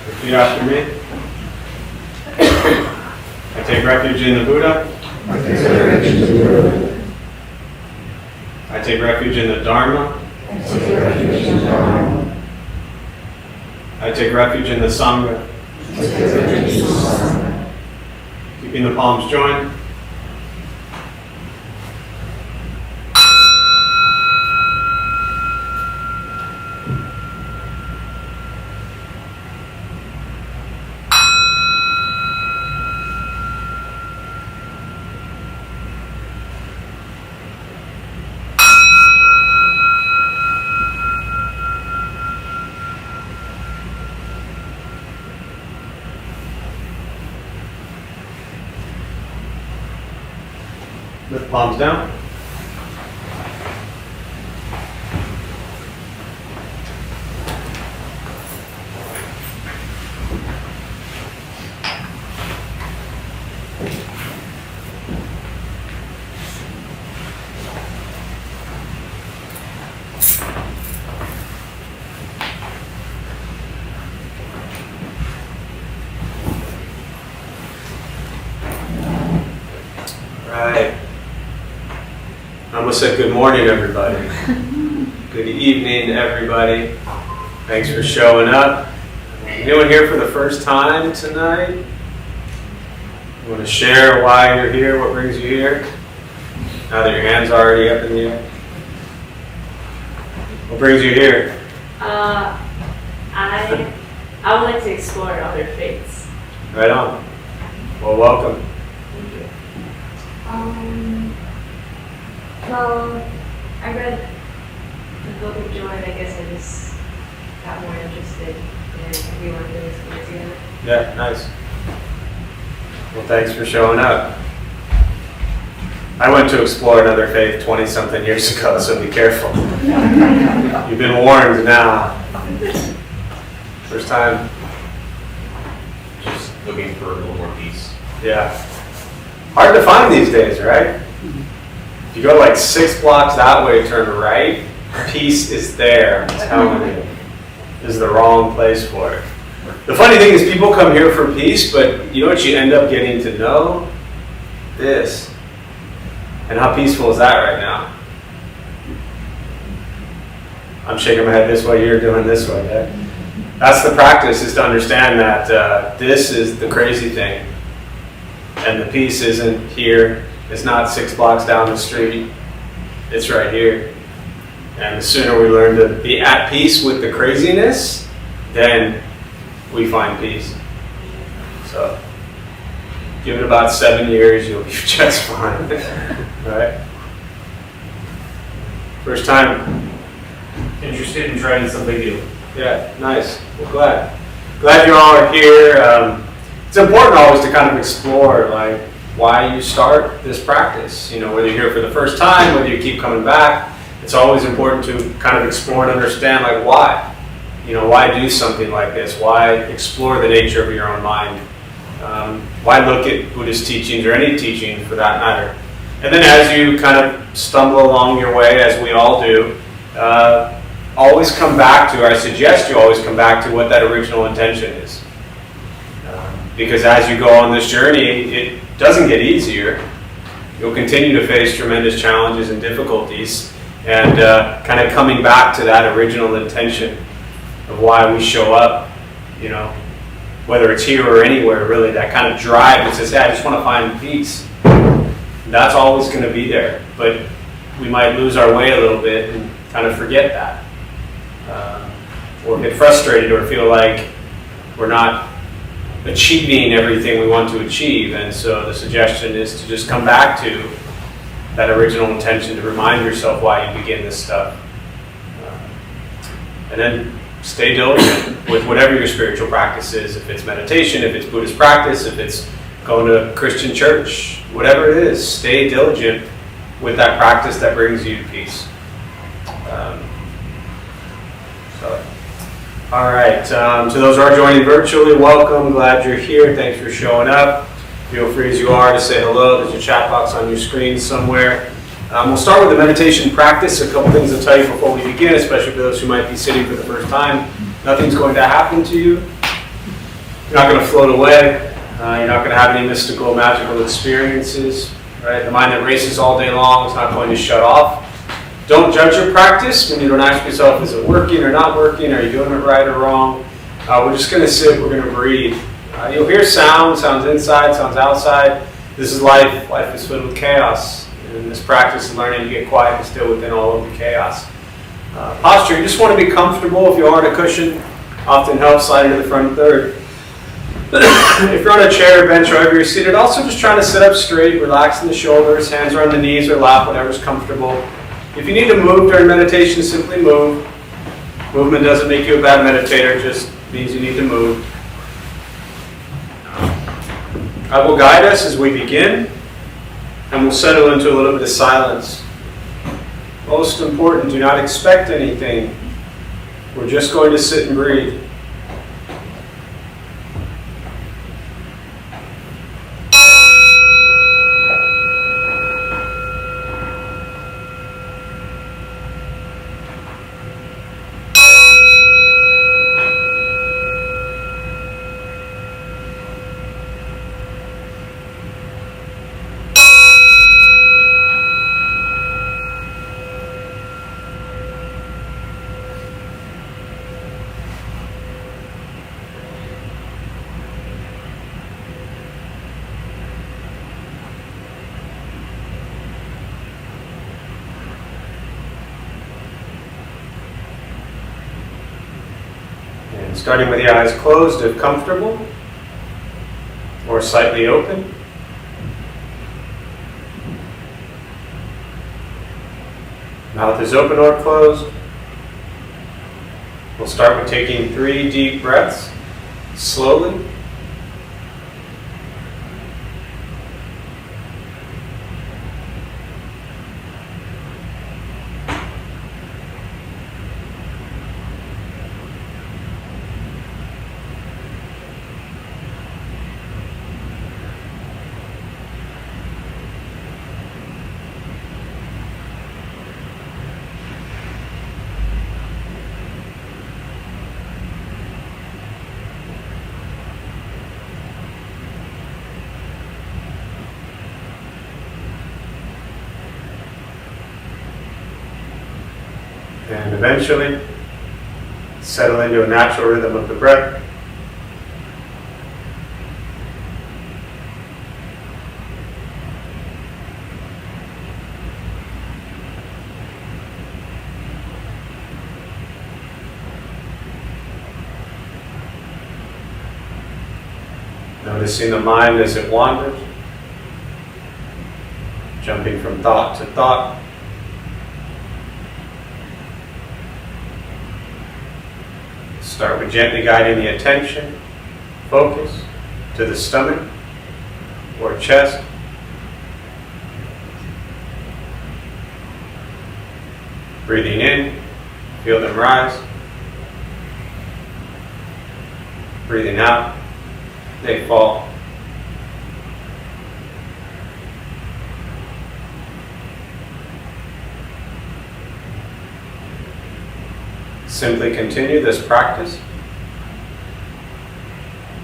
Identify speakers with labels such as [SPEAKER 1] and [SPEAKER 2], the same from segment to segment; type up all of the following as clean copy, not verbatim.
[SPEAKER 1] Repeat after me. I take refuge in the Buddha.
[SPEAKER 2] I take refuge in the Buddha.
[SPEAKER 1] I take refuge in the Dharma.
[SPEAKER 2] I take refuge in the Dharma.
[SPEAKER 1] I take refuge in the Sangha.
[SPEAKER 2] I take refuge in the Sangha.
[SPEAKER 1] Keeping the palms joined. Lift palms down. Right. I almost said good morning, everybody. Good evening, everybody. Thanks for showing up. Anyone here for the first time tonight? You want to share why you're here, what brings you here? Now that your hand's already up in the air. What brings you here?
[SPEAKER 3] I would like to explore other faiths.
[SPEAKER 1] Right on. Well, welcome.
[SPEAKER 3] Thank you.
[SPEAKER 4] Well, I read the Book of Joy, and I guess I just got more interested in everyone doing school together.
[SPEAKER 1] Yeah, nice. Well, thanks for showing up. I went to explore another faith 20-something years ago, so be careful. You've been warned now. First time?
[SPEAKER 5] Just looking for a little more peace.
[SPEAKER 1] Yeah. Hard to find these days, right? If you go like 6 blocks that way, turn right, peace is there, I'm telling you. This is the wrong place for it. The funny thing is people come here for peace, but you know what you end up getting to know? This. And how peaceful is that right now? I'm shaking my head this way, you're doing this way. Yeah? That's the practice, is to understand that this is the crazy thing. And the peace isn't here. It's not 6 blocks down the street. It's right here. And the sooner we learn to be at peace with the craziness, then we find peace. So, give it about 7 years, you'll be just fine. Right? First time.
[SPEAKER 5] Interested in trying something new.
[SPEAKER 1] Yeah, nice. Well, glad you all are here. It's important always to kind of explore like why you start this practice. You know, whether you're here for the first time, whether you keep coming back, it's always important to kind of explore and understand like why. You know, why do something like this? Why explore the nature of your own mind? Why look at Buddhist teachings or any teaching for that matter? And then as you kind of stumble along your way, as we all do, always come back to, or I suggest you always come back to what that original intention is. Because as you go on this journey, it doesn't get easier. You'll continue to face tremendous challenges and difficulties, and kind of coming back to that original intention of why we show up, you know, whether it's here or anywhere, really, that kind of drive that says, hey, I just want to find peace. That's always going to be there, but we might lose our way a little bit and kind of forget that. Or get frustrated or feel like we're not achieving everything we want to achieve. And so the suggestion is to just come back to that original intention, to remind yourself why you begin this stuff. And then stay diligent with whatever your spiritual practice is. If it's meditation, if it's Buddhist practice, if it's going to Christian church, whatever it is, stay diligent with that practice that brings you peace. All right, to those who are joining virtually, welcome. Glad you're here. Thanks for showing up. Feel free as you are to say hello. There's a chat box on your screen somewhere. We'll start with the meditation practice. A couple things to tell you before we begin, especially for those who might be sitting for the first time. Nothing's going to happen to you. You're not going to float away. You're not going to have any mystical, magical experiences. Right? The mind that races all day long is not going to shut off. Don't judge your practice when you don't ask yourself, is it working or not working? Are you doing it right or wrong? We're just going to sit. We're going to breathe. You'll hear sounds inside, sounds outside. This is life. Life is filled with chaos. And this practice is learning to get quiet and still within all of the chaos. Posture, you just want to be comfortable. If you are on a cushion, often helps slide into the front third. If you're on a chair, bench, or wherever you're seated, also just trying to sit up straight, relaxing the shoulders, hands are on the knees or lap, whatever's comfortable. If you need to move during meditation, simply move. Movement doesn't make you a bad meditator, it just means you need to move. I will guide us as we begin, and we'll settle into a little bit of silence. Most important, do not expect anything. We're just going to sit and breathe. Starting with the eyes closed if comfortable, or slightly open. Mouth is open or closed. We'll start with taking 3 deep breaths, slowly. And eventually, settle into a natural rhythm of the breath. Noticing the mind as it wanders, jumping from thought to thought. Start with gently guiding the attention, focus, to the stomach or chest. Breathing in, feel them rise. Breathing out, they fall. Simply continue this practice,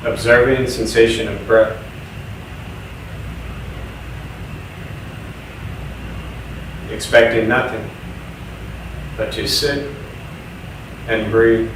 [SPEAKER 1] observing sensation of breath. Expecting nothing but to sit and breathe.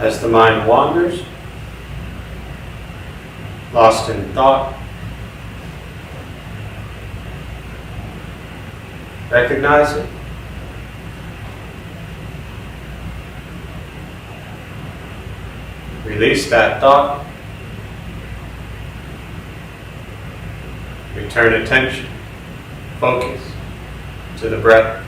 [SPEAKER 1] As the mind wanders, lost in thought, recognize it. Release that thought. Return attention, focus to the breath.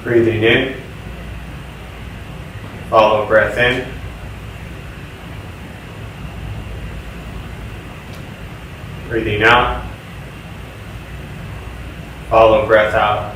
[SPEAKER 1] Breathing in, follow breath in. Breathing out, follow breath out.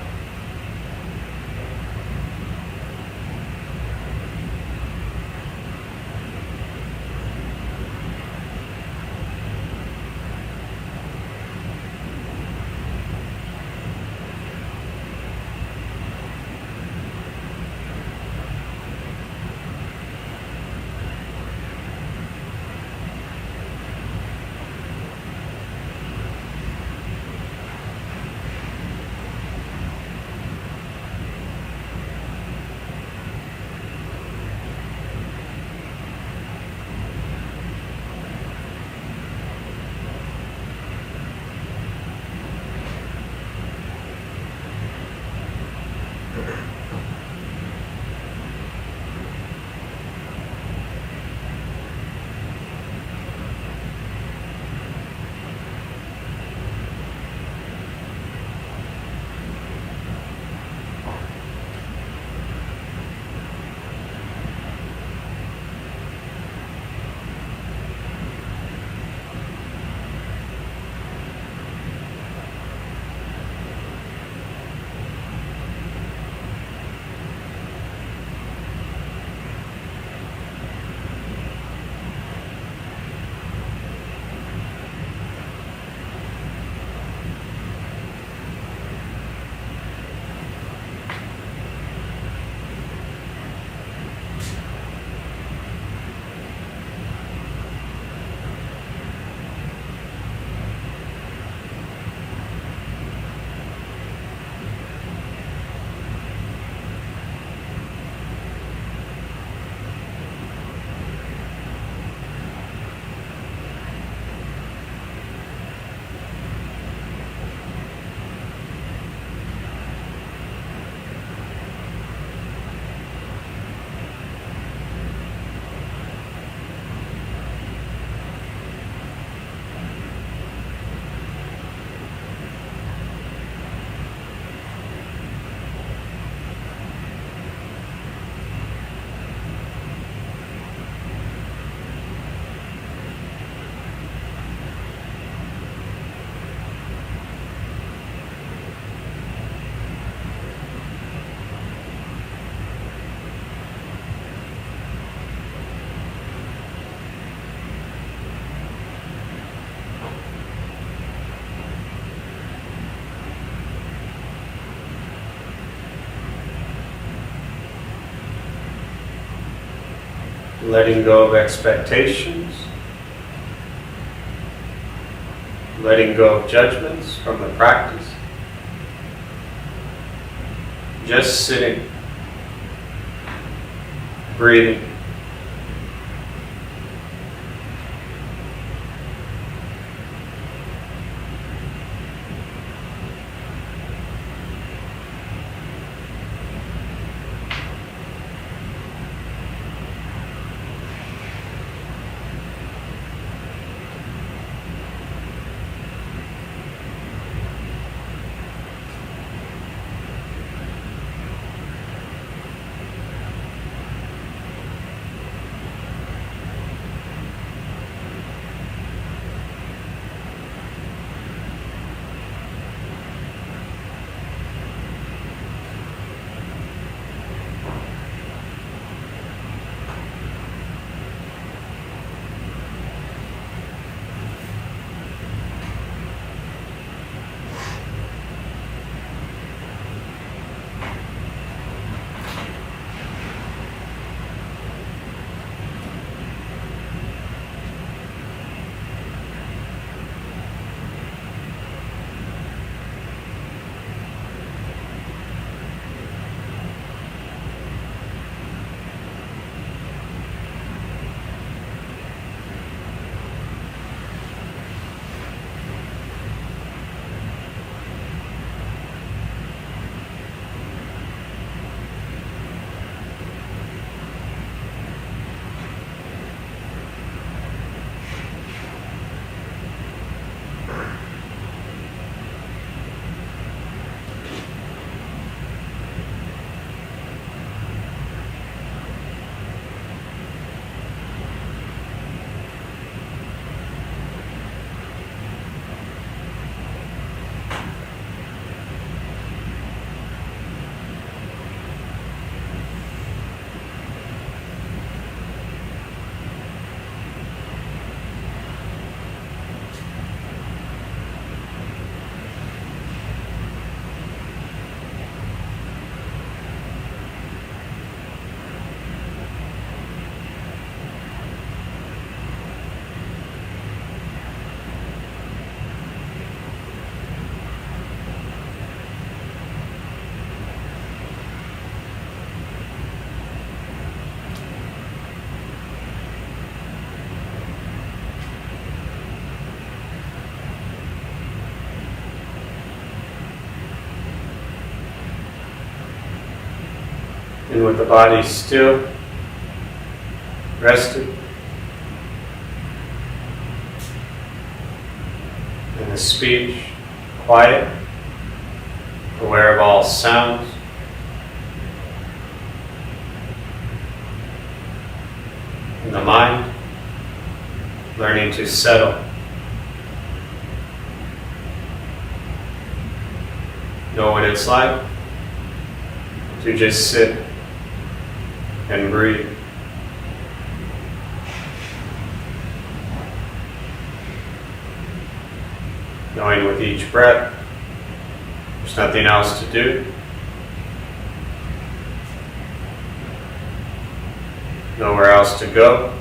[SPEAKER 1] letting go of expectations, letting go of judgments from the practice, just sitting, breathing. And with the body still, rested, and the speech quiet, aware of all sounds, and the mind learning to settle. Know what it's like to just sit and breathe. Knowing with each breath, there's nothing else to do. Nowhere else to go.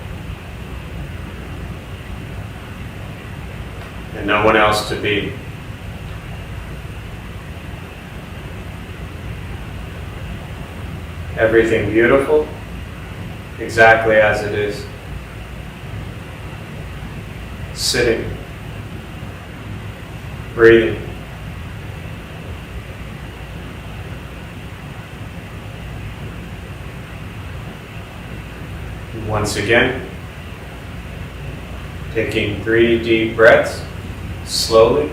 [SPEAKER 1] And no one else to be. Everything beautiful, exactly as it is. Sitting, breathing. And once again, taking 3 deep breaths, slowly.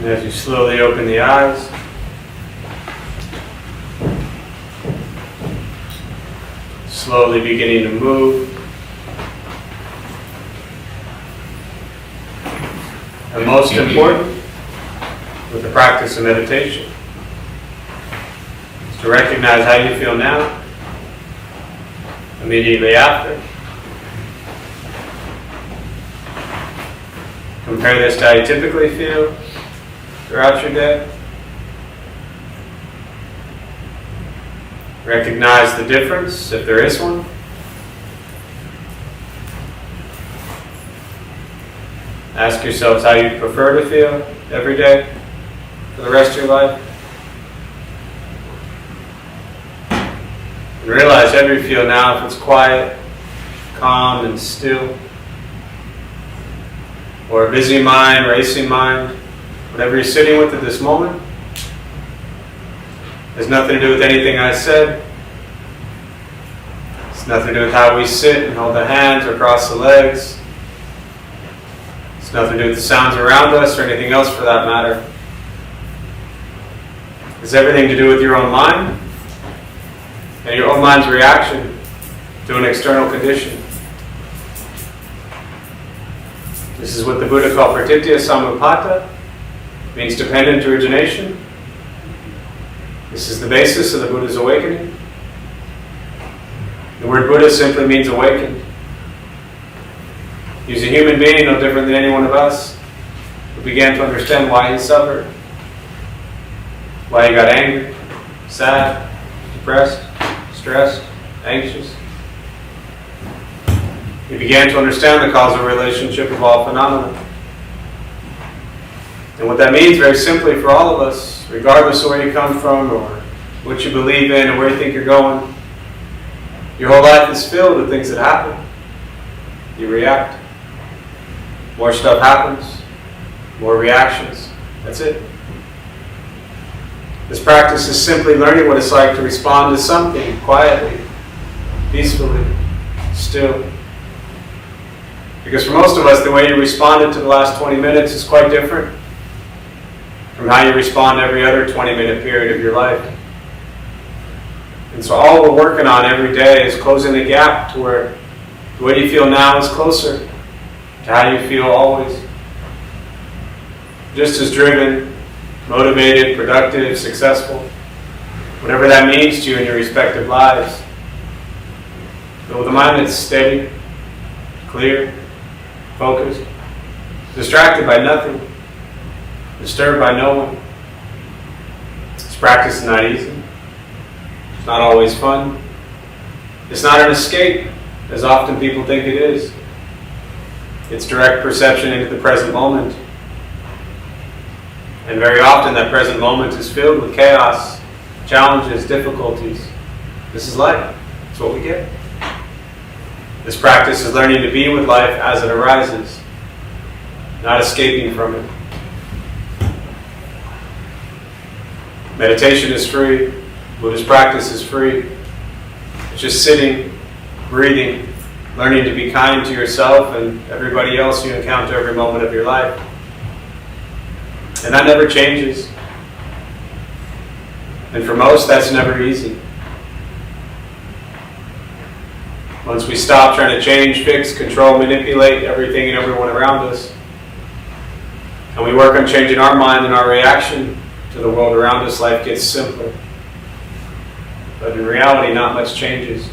[SPEAKER 1] And as you slowly open the eyes, slowly beginning to move. And most important, with the practice of meditation, is to recognize how you feel now, immediately after. Compare this to how you typically feel throughout your day. Recognize the difference, if there is one. Ask yourselves how you prefer to feel every day for the rest of your life. And realize how you feel now, if it's quiet, calm, and still, or a busy mind, racing mind, whatever you're sitting with at this moment, has nothing to do with anything I said. It's nothing to do with how we sit and hold the hands or cross the legs. It's nothing to do with the sounds around us or anything else for that matter. It's everything to do with your own mind and your own mind's reaction to an external condition. This is what the Buddha called pratitya samuppada, means dependent origination. This is the basis of the Buddha's awakening. The word Buddha simply means awakened. He's a human being, no different than any one of us, who began to understand why he suffered, why he got angry, sad, depressed, stressed, anxious. He began to understand the causal relationship of all phenomena. And what that means, very simply for all of us, regardless of where you come from or what you believe in or where you think you're going, your whole life is filled with things that happen. You react. More stuff happens. More reactions. That's it. This practice is simply learning what it's like to respond to something quietly, peacefully, still. Because for most of us, the way you responded to the last 20 minutes is quite different from how you respond to every other 20-minute period of your life. And so all we're working on every day is closing the gap to where the way you feel now is closer to how you feel always. Just as driven, motivated, productive, successful, whatever that means to you in your respective lives. But with a mind that's steady, clear, focused, distracted by nothing, disturbed by no one. This practice is not easy. It's not always fun. It's not an escape, as often people think it is. It's direct perception into the present moment. And very often that present moment is filled with chaos, challenges, difficulties. This is life. It's what we get. This practice is learning to be with life as it arises, not escaping from it. Meditation is free. Buddhist practice is free. It's just sitting, breathing, learning to be kind to yourself and everybody else you encounter every moment of your life. And that never changes. And for most, that's never easy. Once we stop trying to change, fix, control, manipulate everything and everyone around us, and we work on changing our mind and our reaction to the world around us, life gets simpler. But in reality, not much changes.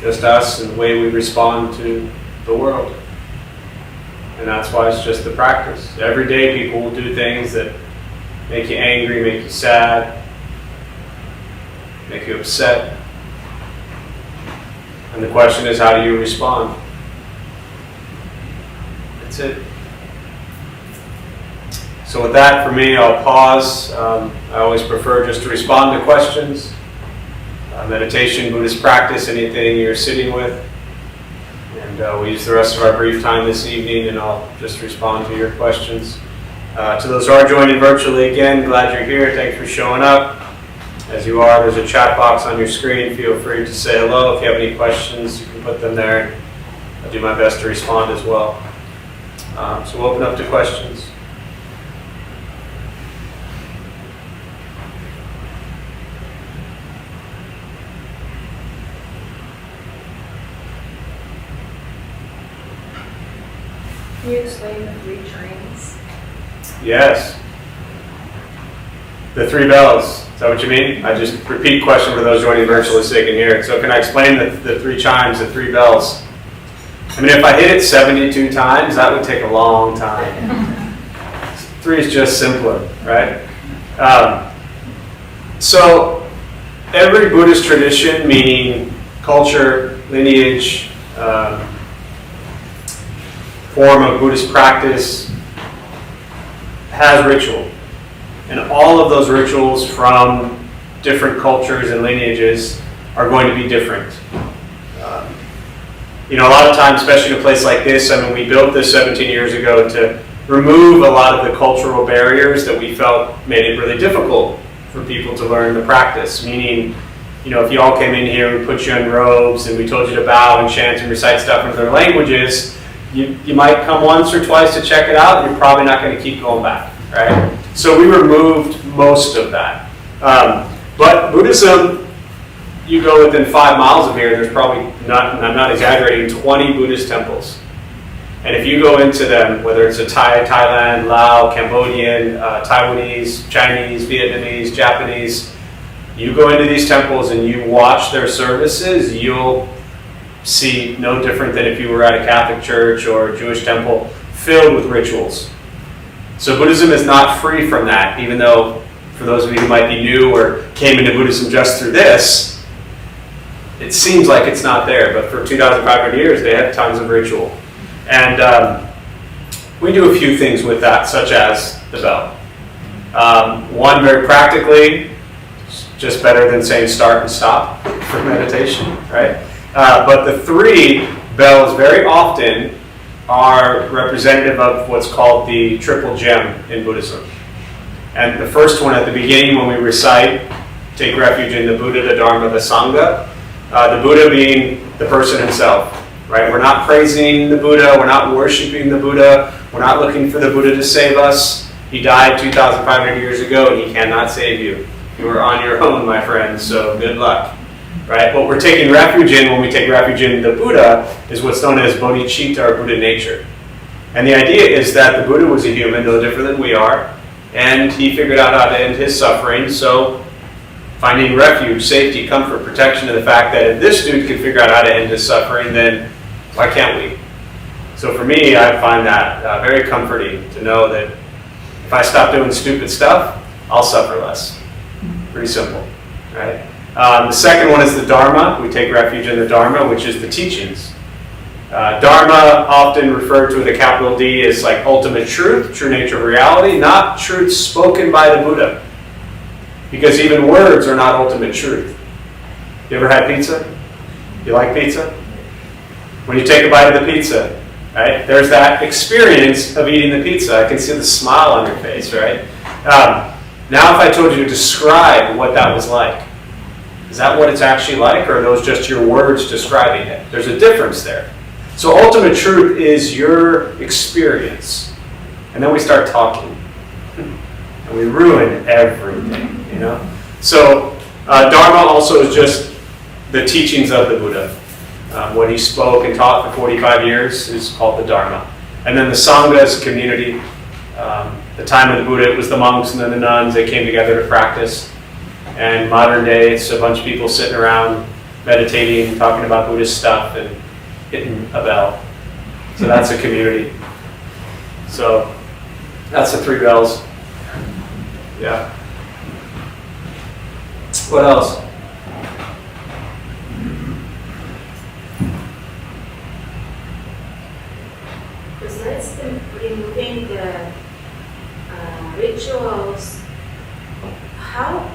[SPEAKER 1] Just us and the way we respond to the world. And that's why it's just the practice. Every day people will do things that make you angry, make you sad, make you upset. And the question is, how do you respond? That's it. So with that, for me, I'll pause. I always prefer just to respond to questions. Meditation, Buddhist practice, anything you're sitting with. And we'll use the rest of our brief time this evening, and I'll just respond to your questions. To those who are joining virtually, again, glad you're here. Thanks for showing up. As you are, there's a chat box on your screen. Feel free to say hello. If you have any questions, you can put them there. And I'll do my best to respond as well. So we'll open up to questions.
[SPEAKER 4] Can you explain the 3 chimes?
[SPEAKER 1] Yes. The 3 bells. Is that what you mean? I just repeat question for those joining virtually so they can hear it. So can I explain the 3 chimes, the 3 bells? I mean, if I hit it 72 times, that would take a long time. 3 is just simpler, right? So every Buddhist tradition, meaning culture, lineage, form of Buddhist practice, has ritual. And all of those rituals from different cultures and lineages are going to be different. A lot of times, especially in a place like this, I mean, we built this 17 years ago to remove a lot of the cultural barriers that we felt made it really difficult for people to learn the practice. Meaning, if you all came in here, we put you in robes and we told you to bow and chant and recite stuff in other languages, you might come once or twice to check it out, and you're probably not going to keep going back, right? So we removed most of that. But Buddhism, you go within 5 miles of here, there's probably, I'm not exaggerating, 20 Buddhist temples. And if you go into them, whether it's a Thailand, Lao, Cambodian, Taiwanese, Chinese, Vietnamese, Japanese, you go into these temples and you watch their services, you'll see no different than if you were at a Catholic church or a Jewish temple filled with rituals. So Buddhism is not free from that, even though for those of you who might be new or came into Buddhism just through this, it seems like it's not there, but for 2,500 years they had tons of ritual. And we do a few things with that, such as the bell. One, very practically, just better than saying start and stop for meditation, right? But the 3 bells very often are representative of what's called the triple gem in Buddhism. And the first one at the beginning when we recite, take refuge in the Buddha, the Dharma, the Sangha. The Buddha being the person himself, right? We're not praising the Buddha, we're not worshiping the Buddha, we're not looking for the Buddha to save us. He died 2,500 years ago and he cannot save you. You are on your own, my friends, so good luck. Right? What we're taking refuge in when we take refuge in the Buddha is what's known as bodhicitta, or Buddha nature. And the idea is that the Buddha was a human, no different than we are, and he figured out how to end his suffering, so finding refuge, safety, comfort, protection, and the fact that if this dude can figure out how to end his suffering, then why can't we? So for me, I find that very comforting to know that if I stop doing stupid stuff, I'll suffer less. Pretty simple, right? The second one is the Dharma. We take refuge in the Dharma, which is the teachings. Dharma, often referred to with a capital D, is like ultimate truth, true nature of reality, not truth spoken by the Buddha. Because even words are not ultimate truth. You ever had pizza? You like pizza? When you take a bite of the pizza, right? There's that experience of eating the pizza. I can see the smile on your face, right? Now if I told you to describe what that was like, is that what it's actually like, or are those just your words describing it? There's a difference there. So ultimate truth is your experience. And then we start talking. And we ruin everything, So Dharma also is just the teachings of the Buddha. What he spoke and taught for 45 years is called the Dharma. And then the Sangha is a community. The time of the Buddha, it was the monks and then the nuns. They came together to practice. And modern day, it's a bunch of people sitting around meditating, talking about Buddhist stuff, and hitting a bell. So that's a community. So that's the 3 bells. Yeah. What else?
[SPEAKER 6] Besides removing the rituals, how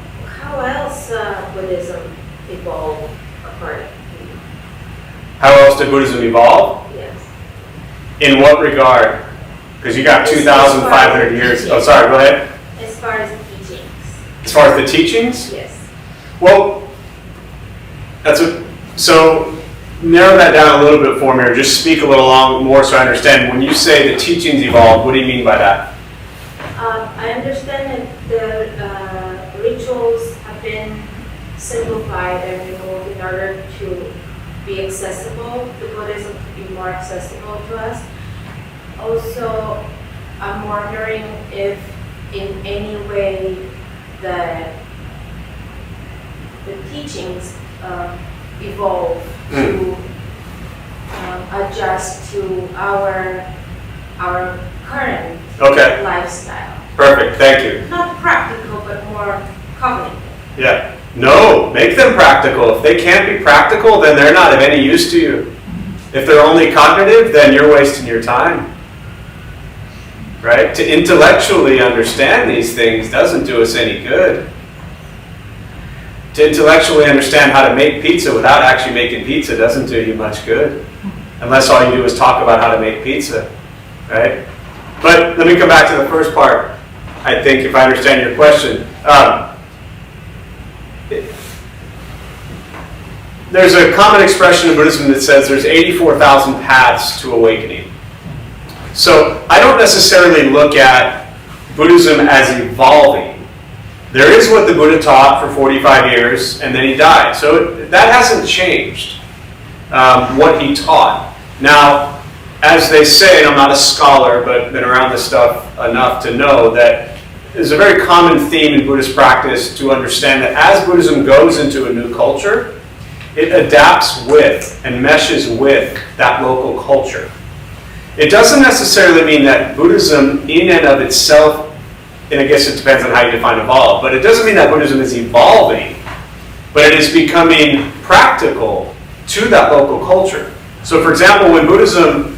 [SPEAKER 6] else Buddhism evolved apart?
[SPEAKER 1] How else did Buddhism evolve?
[SPEAKER 6] Yes.
[SPEAKER 1] In what regard? Because you got 2,500 years. Oh, sorry, go ahead.
[SPEAKER 6] As far as the teachings.
[SPEAKER 1] As far as the teachings?
[SPEAKER 6] Yes.
[SPEAKER 1] Well, so narrow that down a little bit for me, or just speak a little more so I understand. When you say the teachings evolved, what do you mean by that?
[SPEAKER 6] I understand that the rituals have been simplified and removed in order to be accessible, the Buddhism to be more accessible to us. Also, I'm wondering if in any way the teachings evolve to adjust to our current
[SPEAKER 1] Okay,
[SPEAKER 6] lifestyle.
[SPEAKER 1] perfect, thank you.
[SPEAKER 6] Not practical, but more cognitive.
[SPEAKER 1] Yeah. No, make them practical. If they can't be practical, then they're not of any use to you. If they're only cognitive, then you're wasting your time. Right? To intellectually understand these things doesn't do us any good. To intellectually understand how to make pizza without actually making pizza doesn't do you much good. Unless all you do is talk about how to make pizza. Right? But let me come back to the first part. I think if I understand your question. There's a common expression in Buddhism that says there's 84,000 paths to awakening. So I don't necessarily look at Buddhism as evolving. There is what the Buddha taught for 45 years, and then he died. So that hasn't changed, what he taught. Now, as they say, and I'm not a scholar, but been around this stuff enough to know that there's a very common theme in Buddhist practice to understand that as Buddhism goes into a new culture, it adapts with and meshes with that local culture. It doesn't necessarily mean that Buddhism in and of itself, and I guess it depends on how you define evolve, but it doesn't mean that Buddhism is evolving, but it is becoming practical to that local culture. So for example, when Buddhism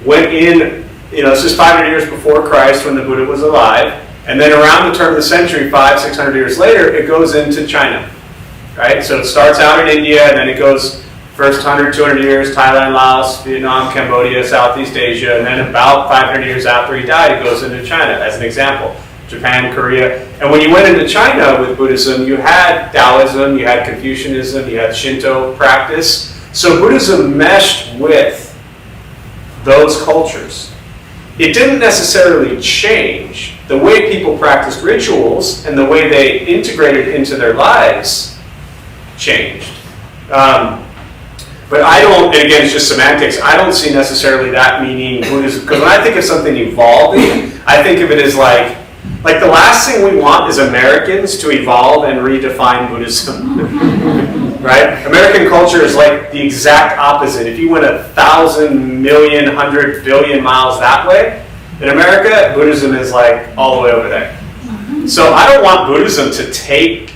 [SPEAKER 1] went in, this is 500 years before Christ when the Buddha was alive, and then around the turn of the century, 500-600 years later, it goes into China. Right? So it starts out in India, and then it goes first 100, 200 years, Thailand, Laos, Vietnam, Cambodia, Southeast Asia, and then about 500 years after he died, it goes into China, as an example. Japan, Korea. And when you went into China with Buddhism, you had Taoism, you had Confucianism, you had Shinto practice. So Buddhism meshed with those cultures. It didn't necessarily change the way people practiced rituals and the way they integrated into their lives changed. But I don't, and again, it's just semantics, I don't see necessarily that meaning Buddhism, because when I think of something evolving, I think of it as like the last thing we want is Americans to evolve and redefine Buddhism. Right? American culture is like the exact opposite. If you went 1,000 million, 100 billion miles that way, in America, Buddhism is like all the way over there. So I don't want Buddhism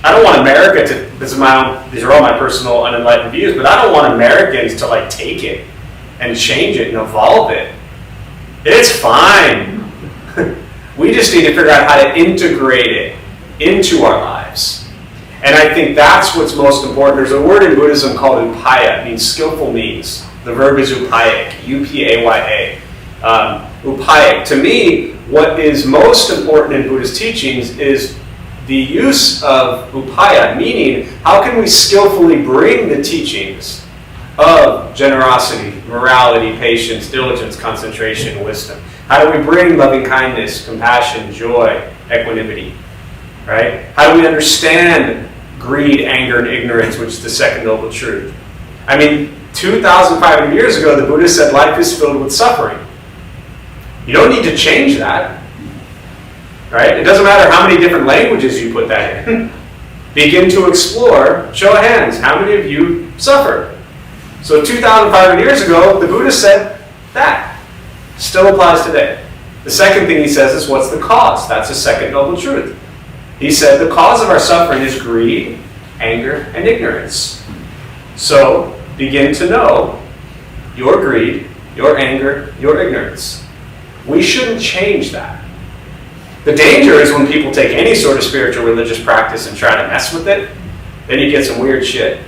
[SPEAKER 1] I don't want America to, these are all my personal unenlightened views, but I don't want Americans to take it and change it and evolve it. It's fine. We just need to figure out how to integrate it into our lives. And I think that's what's most important. There's a word in Buddhism called upaya. It means skillful means. The verb is upayic, U-P-A-Y-A. Upayic. To me, what is most important in Buddhist teachings is the use of upaya, meaning how can we skillfully bring the teachings of generosity, morality, patience, diligence, concentration, wisdom. How do we bring loving kindness, compassion, joy, equanimity? Right? How do we understand greed, anger, and ignorance, which is the second noble truth? 2,500 years ago, the Buddha said life is filled with suffering. You don't need to change that. Right? It doesn't matter how many different languages you put that in. Begin to explore. Show of hands. How many of you suffer? So 2,500 years ago, the Buddha said that. Still applies today. The second thing he says is, what's the cause? That's the second noble truth. He said the cause of our suffering is greed, anger, and ignorance. So begin to know your greed, your anger, your ignorance. We shouldn't change that. The danger is when people take any sort of spiritual religious practice and try to mess with it, then you get some weird shit.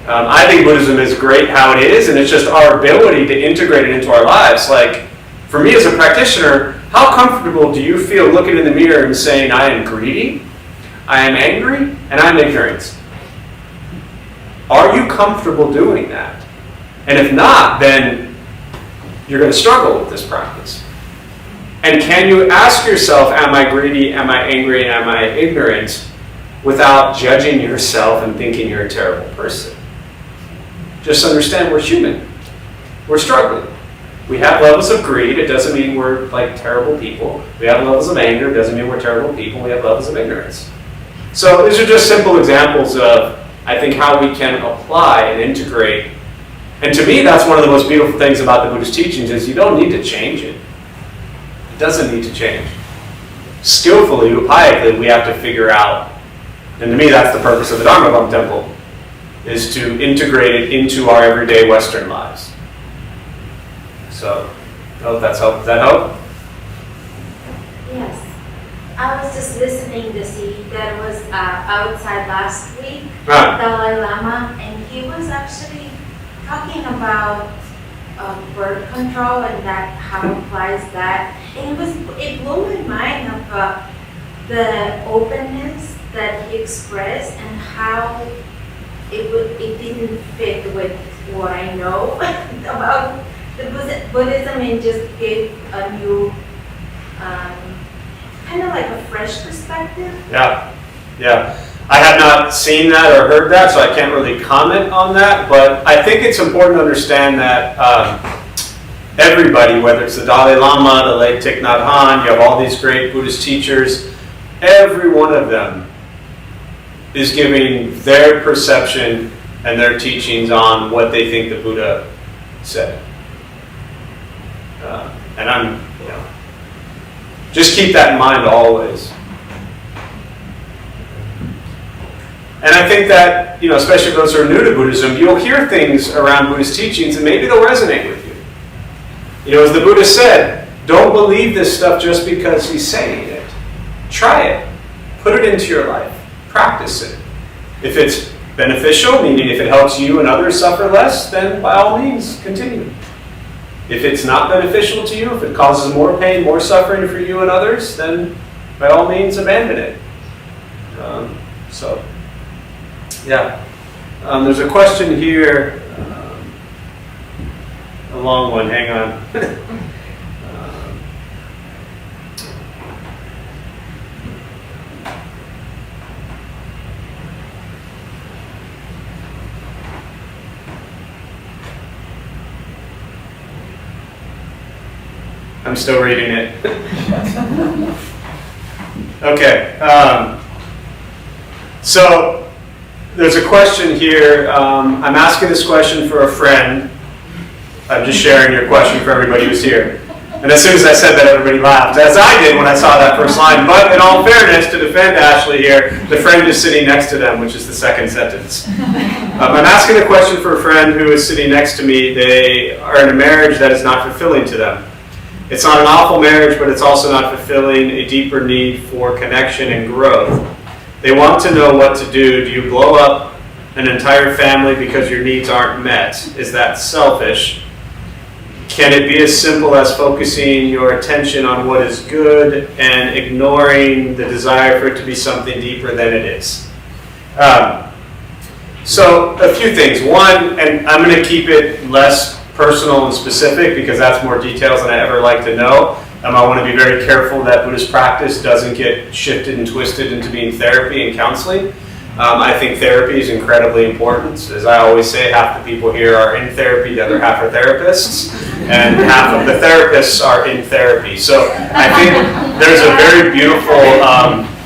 [SPEAKER 1] I think Buddhism is great how it is, and it's just our ability to integrate it into our lives. Like, for me as a practitioner, how comfortable do you feel looking in the mirror and saying, I am greedy, I am angry, and I'm ignorant? Are you comfortable doing that? And if not, then you're going to struggle with this practice. And can you ask yourself, am I greedy, am I angry, and am I ignorant, without judging yourself and thinking you're a terrible person? Just understand we're human. We're struggling. We have levels of greed. It doesn't mean we're like terrible people. We have levels of anger. It doesn't mean we're terrible people. We have levels of ignorance. So these are just simple examples of, I think, how we can apply and integrate. And to me, that's one of the most beautiful things about the Buddhist teachings is you don't need to change it. It doesn't need to change. Skillfully, upayically, we have to figure out. And to me, that's the purpose of the Dharma Bum Temple, is to integrate it into our everyday Western lives. So, I hope that's helped. Does that help?
[SPEAKER 6] Yes. I was just listening to see that was outside last week, Dalai Lama, and he was actually talking about birth control and that how applies that. And it blew my mind of the openness that he expressed and how it didn't fit with what I know about the Buddhism, and just gave a new kind of like a fresh perspective.
[SPEAKER 1] Yeah. I have not seen that or heard that, so I can't really comment on that. But I think it's important to understand that everybody, whether it's the Dalai Lama, the late Thich Nhat Hanh, you have all these great Buddhist teachers, every one of them is giving their perception and their teachings on what they think the Buddha said. And I'm, just keep that in mind always. And I think that, especially for those who are new to Buddhism, you'll hear things around Buddhist teachings and maybe they'll resonate with you. As the Buddha said, don't believe this stuff just because he's saying it. Try it. Put it into your life. Practice it. If it's beneficial, meaning if it helps you and others suffer less, then by all means, continue. If it's not beneficial to you, if it causes more pain, more suffering for you and others, then by all means, abandon it. There's a question here. A long one, hang on. I'm still reading it. Okay. So there's a question here. I'm asking this question for a friend. I'm just sharing your question for everybody who's here. And as soon as I said that, everybody laughed, as I did when I saw that first line. But in all fairness, to defend Ashley here, the friend is sitting next to them, which is the second sentence. I'm asking a question for a friend who is sitting next to me. They are in a marriage that is not fulfilling to them. It's not an awful marriage, but it's also not fulfilling a deeper need for connection and growth. They want to know what to do. Do you blow up an entire family because your needs aren't met? Is that selfish? Can it be as simple as focusing your attention on what is good and ignoring the desire for it to be something deeper than it is? So a few things. One, and I'm going to keep it less personal and specific because that's more details than I ever like to know. I want to be very careful that Buddhist practice doesn't get shifted and twisted into being therapy and counseling. I think therapy is incredibly important. As I always say, half the people here are in therapy, the other half are therapists, and half of the therapists are in therapy. So I think there's a very beautiful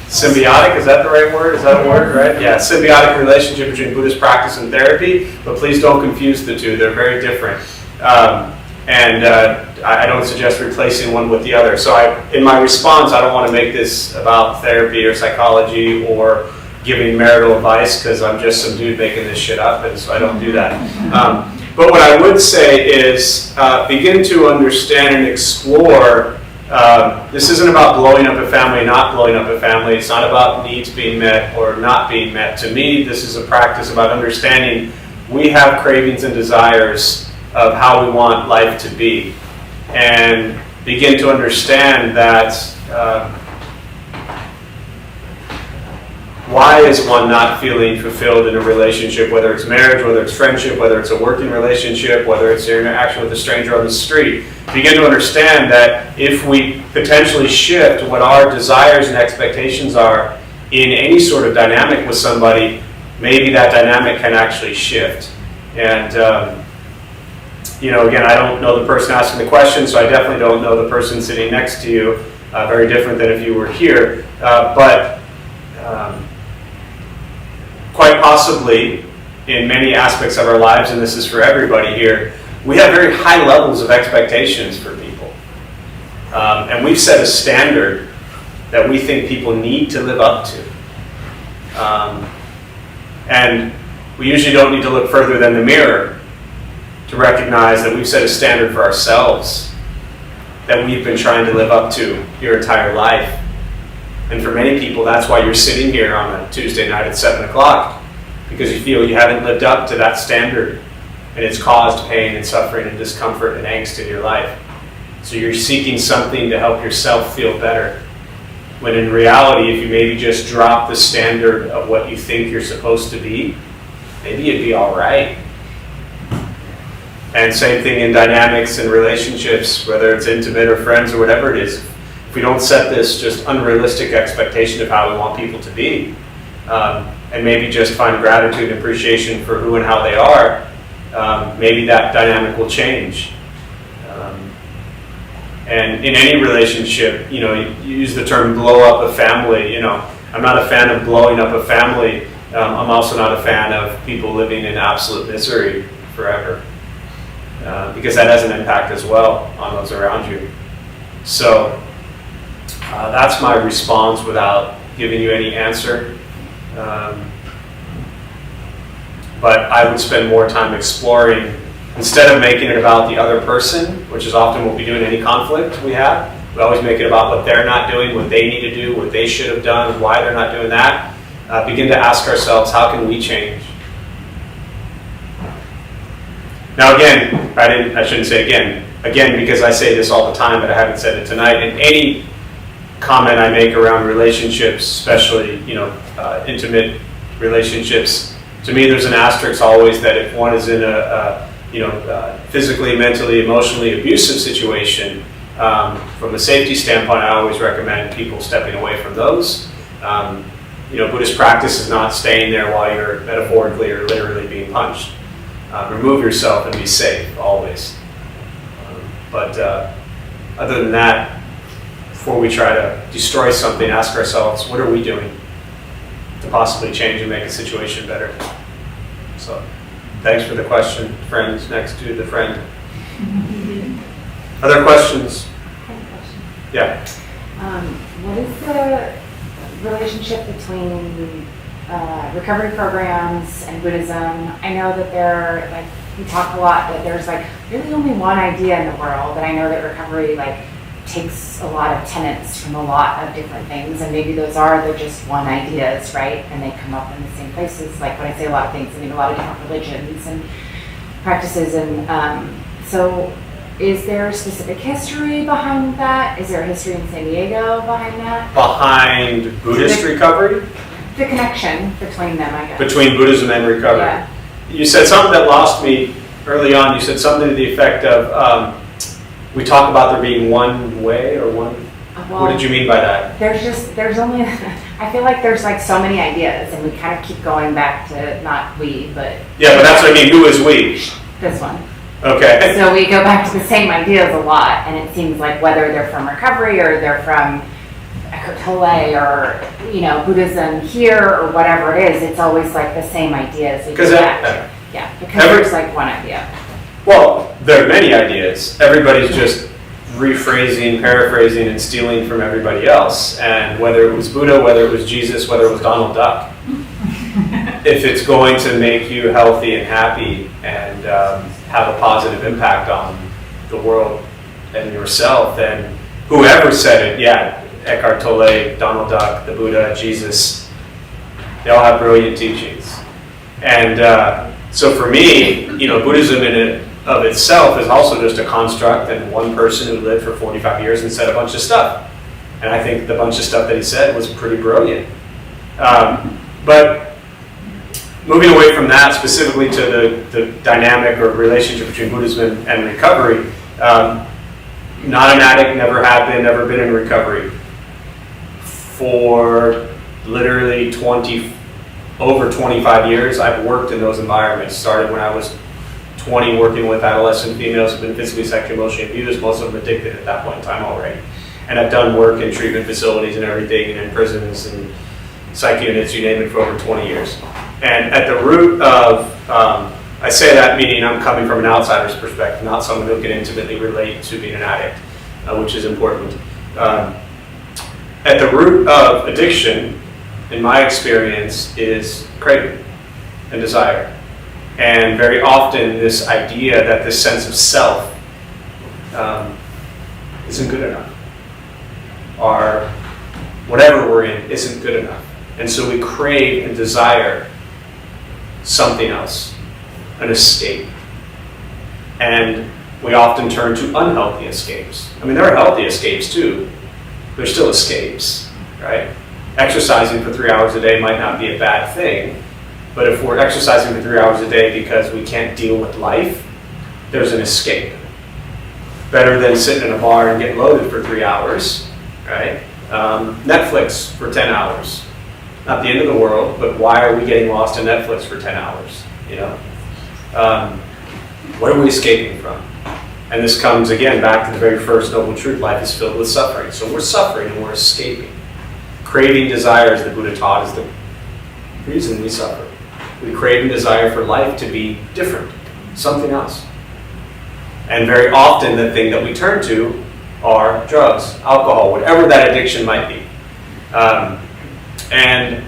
[SPEAKER 1] symbiotic, is that the right word? Is that a word, right? Yeah, symbiotic relationship between Buddhist practice and therapy, but please don't confuse the two. They're very different. I don't suggest replacing one with the other. So in my response, I don't want to make this about therapy or psychology or giving marital advice because I'm just some dude making this shit up, and so I don't do that. But what I would say is begin to understand and explore. This isn't about blowing up a family, not blowing up a family. It's not about needs being met or not being met. To me, this is a practice about understanding we have cravings and desires of how we want life to be, and begin to understand that why is one not feeling fulfilled in a relationship, whether it's marriage, whether it's friendship, whether it's a working relationship, whether it's your interaction with a stranger on the street. Begin to understand that if we potentially shift what our desires and expectations are in any sort of dynamic with somebody, maybe that dynamic can actually shift. And Again, I don't know the person asking the question, so I definitely don't know the person sitting next to you. Very different than if you were here. But quite possibly, in many aspects of our lives, and this is for everybody here, we have very high levels of expectations for people. And we've set a standard that we think people need to live up to. And we usually don't need to look further than the mirror to recognize that we've set a standard for ourselves that we've been trying to live up to your entire life. And for many people, that's why you're sitting here on a Tuesday night at 7 o'clock, because you feel you haven't lived up to that standard, and it's caused pain and suffering and discomfort and angst in your life. So you're seeking something to help yourself feel better, when in reality, if you maybe just drop the standard of what you think you're supposed to be, maybe you'd be all right. And same thing in dynamics and relationships, whether it's intimate or friends or whatever it is. If we don't set this just unrealistic expectation of how we want people to be, and maybe just find gratitude and appreciation for who and how they are, maybe that dynamic will change. And in any relationship, you use the term blow up a family. I'm not a fan of blowing up a family. I'm also not a fan of people living in absolute misery forever. Because that has an impact as well on those around you. So that's my response without giving you any answer. But I would spend more time exploring, instead of making it about the other person, which is often what we do in any conflict we have. We always make it about what they're not doing, what they need to do, what they should have done, why they're not doing that. Begin to ask ourselves, how can we change? Now again, I shouldn't say again because I say this all the time, but I haven't said it tonight. In any comment I make around relationships, especially intimate relationships, to me there's an asterisk always that if one is in a physically, mentally, emotionally abusive situation, from a safety standpoint, I always recommend people stepping away from those. Buddhist practice is not staying there while you're metaphorically or literally being punched. Remove yourself and be safe, always. But other than that, before we try to destroy something, ask ourselves, what are we doing to possibly change and make a situation better? So, thanks for the question, friends, next to the friend. Other questions?
[SPEAKER 7] I have a question.
[SPEAKER 1] Yeah.
[SPEAKER 7] What is the relationship between recovery programs and Buddhism? I know that we talk a lot that there's really only one idea in the world, but I know that recovery takes a lot of tenets from a lot of different things, and maybe those they're just one ideas, right? And they come up in the same places. Like when I say a lot of things, I mean a lot of different religions and practices, and so is there a specific history behind that? Is there a history in San Diego behind that?
[SPEAKER 1] Behind Buddhist recovery?
[SPEAKER 7] The connection between them, I guess.
[SPEAKER 1] Between Buddhism and recovery.
[SPEAKER 7] Yeah.
[SPEAKER 1] You said something that lost me early on. You said something to the effect of, we talk about there being one way or one.
[SPEAKER 7] Well,
[SPEAKER 1] what did you mean by that?
[SPEAKER 7] There's only, I feel like there's so many ideas, and we kind of keep going back to, not we, but.
[SPEAKER 1] Yeah, but that's what I mean. Who is we?
[SPEAKER 7] This one.
[SPEAKER 1] Okay.
[SPEAKER 7] So we go back to the same ideas a lot, and it seems like whether they're from recovery or they're from Eckhart Tolle or Buddhism here or whatever it is, it's always the same ideas. Because there's one idea.
[SPEAKER 1] Well, there are many ideas. Everybody's just rephrasing, paraphrasing, and stealing from everybody else. And whether it was Buddha, whether it was Jesus, whether it was Donald Duck, if it's going to make you healthy and happy and have a positive impact on the world and yourself, then whoever said it, Eckhart Tolle, Donald Duck, the Buddha, Jesus, they all have brilliant teachings. And so for me, Buddhism in it of itself is also just a construct and one person who lived for 45 years and said a bunch of stuff. And I think the bunch of stuff that he said was pretty brilliant. But moving away from that, specifically to the dynamic or relationship between Buddhism and recovery, not an addict, never have been, never been in recovery. For literally over 25 years, I've worked in those environments. Started when I was 20 working with adolescent females who've been physically, sexually, emotionally abused, most of them addicted at that point in time already. And I've done work in treatment facilities and everything, and in prisons and psych units, you name it, for over 20 years. And at the root of, I say that meaning I'm coming from an outsider's perspective, not someone who can intimately relate to being an addict, which is important. At the root of addiction, in my experience, is craving and desire. And very often this idea that this sense of self isn't good enough, or whatever we're in isn't good enough. And so we crave and desire something else, an escape. And we often turn to unhealthy escapes. I mean, there are healthy escapes too. They're still escapes, right? Exercising for 3 hours a day might not be a bad thing, but if we're exercising for 3 hours a day because we can't deal with life, there's an escape. Better than sitting in a bar and getting loaded for 3 hours, right? Netflix for 10 hours. Not the end of the world, but why are we getting lost in Netflix for 10 hours? You know? What are we escaping from? And this comes again back to the very first noble truth: life is filled with suffering. So we're suffering and we're escaping. Craving, desire, as the Buddha taught, is the reason we suffer. We crave and desire for life to be different, something else. And very often the thing that we turn to are drugs, alcohol, whatever that addiction might be. And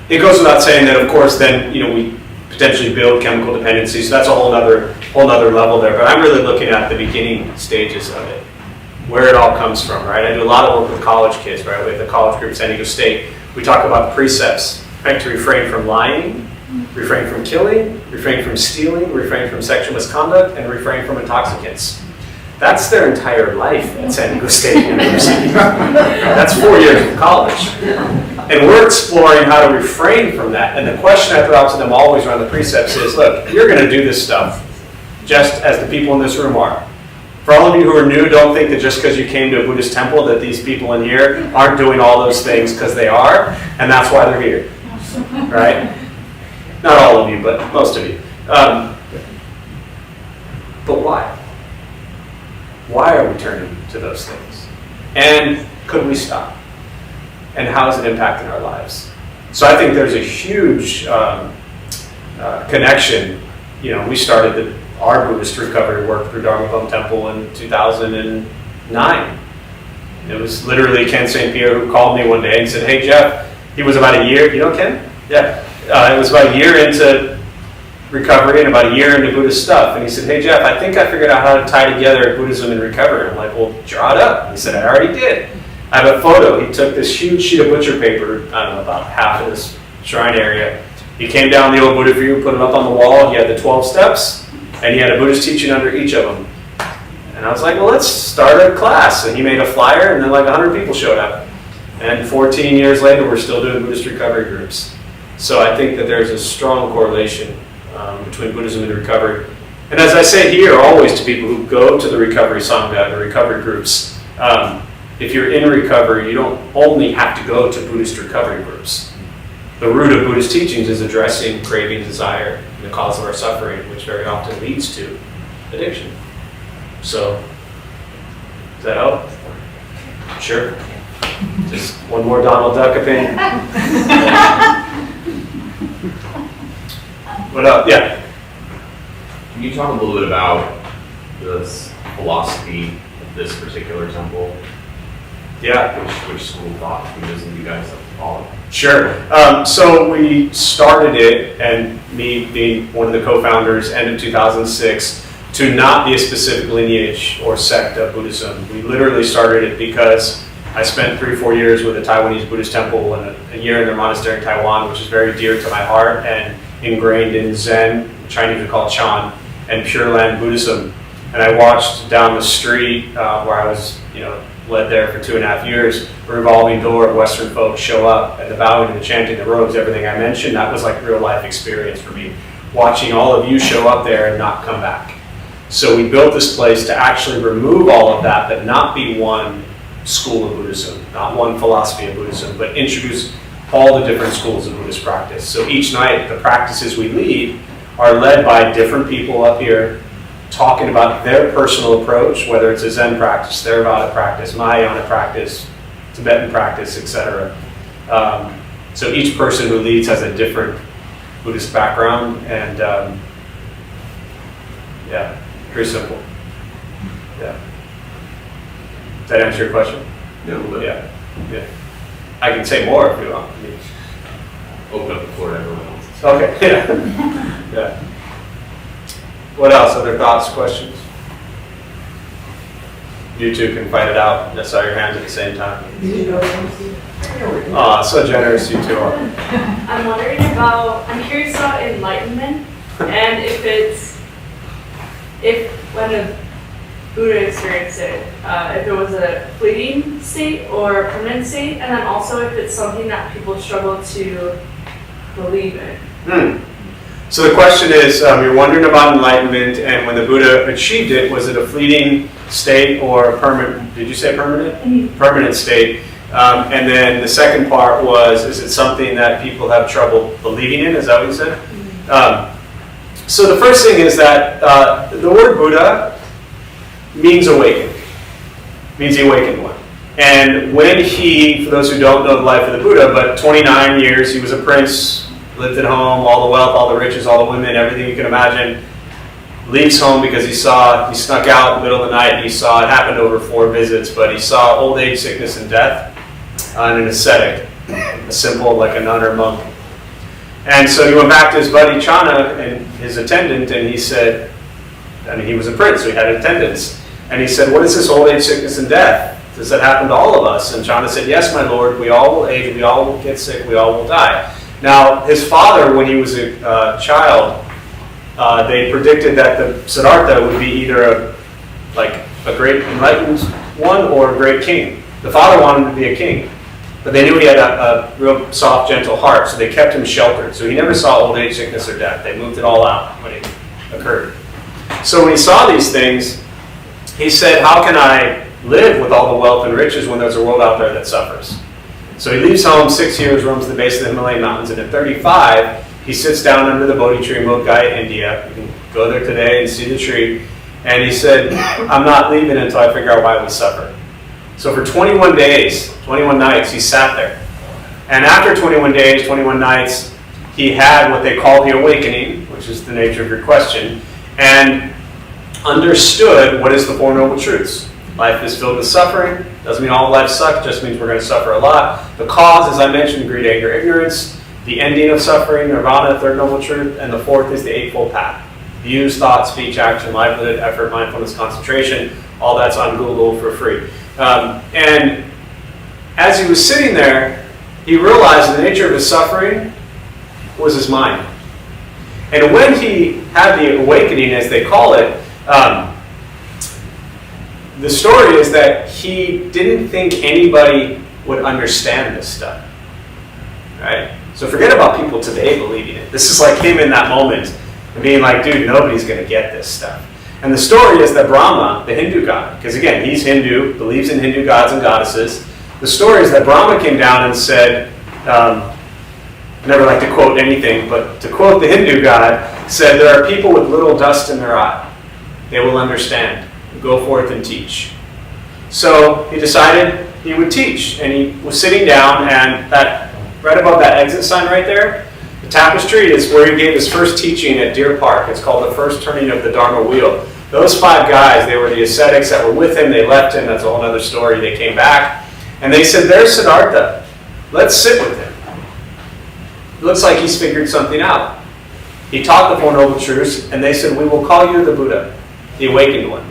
[SPEAKER 1] it goes without saying that, of course, then we potentially build chemical dependency. So that's a whole nother level there. But I'm really looking at the beginning stages of it, where it all comes from, right? I do a lot of work with college kids, right? We have the college group at San Diego State. We talk about precepts, right? To refrain from lying, refrain from killing, refrain from stealing, refrain from sexual misconduct, and refrain from intoxicants. That's their entire life at San Diego State University. That's 4 years of college. And we're exploring how to refrain from that. And the question I throw out to them always around the precepts is, look, you're going to do this stuff just as the people in this room are. For all of you who are new, don't think that just because you came to a Buddhist temple that these people in here aren't doing all those things, because they are, and that's why they're here. Right? Not all of you, but most of you. But why? Why are we turning to those things? And could we stop? And how is it impacting our lives? So I think there's a huge connection. We started our Buddhist recovery work through Dharma Bum Temple in 2009. It was literally Ken St. Pierre who called me one day and said, "Hey Jeff," he was about a year, you know Ken? Yeah. It was about a year into recovery and about a year into Buddhist stuff. And he said, "Hey Jeff, I think I figured out how to tie together Buddhism and recovery." I'm like, "Well, draw it up." He said, "I already did. I have a photo." He took this huge sheet of butcher paper, I don't know, about half of this shrine area. He came down the old Buddha view, put it up on the wall. He had the 12 steps, and he had a Buddhist teaching under each of them. And I was like, "Well, let's start a class." And he made a flyer, and then like 100 people showed up. And 14 years later, we're still doing Buddhist recovery groups. So I think that there's a strong correlation between Buddhism and recovery. And as I say here always to people who go to the recovery sangha, the recovery groups, if you're in recovery, you don't only have to go to Buddhist recovery groups. The root of Buddhist teachings is addressing craving, desire, and the cause of our suffering, which very often leads to addiction. So, does that help? Sure. Just one more Donald Duck opinion. What up? Yeah.
[SPEAKER 5] Can you talk a little bit about this philosophy of this particular temple?
[SPEAKER 1] Yeah.
[SPEAKER 5] Which school of thought Buddhism you guys have followed?
[SPEAKER 1] Sure. So we started it, and me being one of the co-founders, end of 2006, to not be a specific lineage or sect of Buddhism. We literally started it because I spent 3 or 4 years with a Taiwanese Buddhist temple and a year in their monastery in Taiwan, which is very dear to my heart and ingrained in Zen, Chinese we call Chan, and Pure Land Buddhism. And I watched down the street where I was, led there for 2.5 years, a revolving door of Western folks show up, and the bowing and the chanting, the robes, everything I mentioned, that was like real life experience for me. Watching all of you show up there and not come back. So we built this place to actually remove all of that, but not be one school of Buddhism, not one philosophy of Buddhism, but introduce all the different schools of Buddhist practice. So each night, the practices we lead are led by different people up here talking about their personal approach, whether it's a Zen practice, Theravada practice, Mahayana practice, Tibetan practice, etc. So each person who leads has a different Buddhist background, and yeah, very simple. Yeah. Does that answer your question?
[SPEAKER 5] Yeah, a little bit.
[SPEAKER 1] Yeah. Yeah. I can say more if you want. I mean,
[SPEAKER 5] Open up the floor to everyone else.
[SPEAKER 1] okay. Yeah. Yeah. What else? Other thoughts, questions? You two can fight it out. I saw your hands at the same time. Aw, so generous you two are.
[SPEAKER 3] I'm wondering about, I'm curious about enlightenment and if when a Buddha experienced it, if it was a fleeting state or a permanent state, and then also if it's something that people struggle to believe in.
[SPEAKER 1] So the question is, you're wondering about enlightenment, and when the Buddha achieved it, was it a fleeting state or a permanent, did you say permanent?
[SPEAKER 3] Mm-hmm.
[SPEAKER 1] Permanent state. And then the second part was, is it something that people have trouble believing in? Is that what you said?
[SPEAKER 3] Mm-hmm.
[SPEAKER 1] So the first thing is that the word Buddha means awakened, means the awakened one. And when he, for those who don't know the life of the Buddha, but 29 years, he was a prince, lived at home, all the wealth, all the riches, all the women, everything you can imagine, leaves home because he snuck out in the middle of the night, and he saw, it happened over 4 visits, but he saw old age, sickness, and death, and an ascetic, a simple, like a nun or monk. And so he went back to his buddy Chana and his attendant, and he said, I mean, he was a prince, so he had attendants. And he said, what is this old age, sickness, and death? Does that happen to all of us? And Chana said, yes, my lord, we all will age, we all will get sick, we all will die. Now, his father, when he was a child, they predicted that the Siddhartha would be either a great enlightened one or a great king. The father wanted him to be a king, but they knew he had a real soft, gentle heart, so they kept him sheltered. So he never saw old age, sickness, or death. They moved it all out when it occurred. So when he saw these things, he said, how can I live with all the wealth and riches when there's a world out there that suffers? So he leaves home, 6 years, roams the base of the Himalayan mountains, and at 35, he sits down under the Bodhi tree in Modhgaya, India. You can go there today and see the tree. And he said, I'm not leaving until I figure out why we suffer. So for 21 days, 21 nights, he sat there. And after 21 days, 21 nights, he had what they call the awakening, which is the nature of your question, and understood what is the Four Noble Truths. Life is filled with suffering. Doesn't mean all life sucks, just means we're going to suffer a lot. The cause, as I mentioned, greed, anger, ignorance. The ending of suffering, nirvana, third noble truth. And the fourth is the Eightfold Path. Views, thought, speech, action, livelihood, effort, mindfulness, concentration. All that's on Google for free. And as he was sitting there, he realized the nature of his suffering was his mind. And when he had the awakening, as they call it, the story is that he didn't think anybody would understand this stuff. Right? So forget about people today believing it. This is like him in that moment, being like, dude, nobody's going to get this stuff. And the story is that Brahma, the Hindu god, because again, he's Hindu, believes in Hindu gods and goddesses. The story is that Brahma came down and said, I never like to quote anything, but to quote the Hindu god, said, there are people with little dust in their eye. They will understand. Go forth and teach. So he decided he would teach, and he was sitting down, and that right above that exit sign right there, the tapestry is where he gave his first teaching at Deer Park. It's called the first turning of the Dharma wheel. Those 5 guys, they were the ascetics that were with him. They left him. That's a whole other story. They came back, and they said, there's Siddhartha. Let's sit with him. It looks like he's figured something out. He taught the Four Noble Truths, and they said, we will call you the Buddha, the awakened one.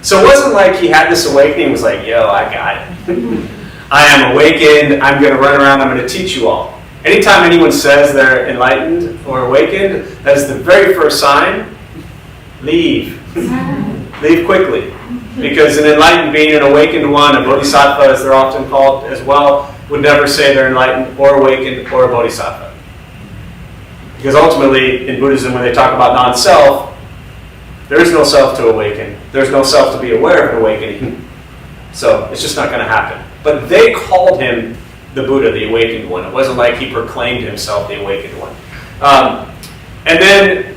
[SPEAKER 1] So it wasn't like he had this awakening and was like, yo, I got it. I am awakened. I'm going to run around. I'm going to teach you all. Anytime anyone says they're enlightened or awakened, that is the very first sign. Leave. Leave quickly. Because an enlightened being, an awakened one, a bodhisattva, as they're often called as well, would never say they're enlightened or awakened or a bodhisattva. Because ultimately, in Buddhism, when they talk about non-self, there is no self to awaken. There's no self to be aware of an awakening. So it's just not going to happen. But they called him the Buddha, the awakened one. It wasn't like he proclaimed himself the awakened one. And then,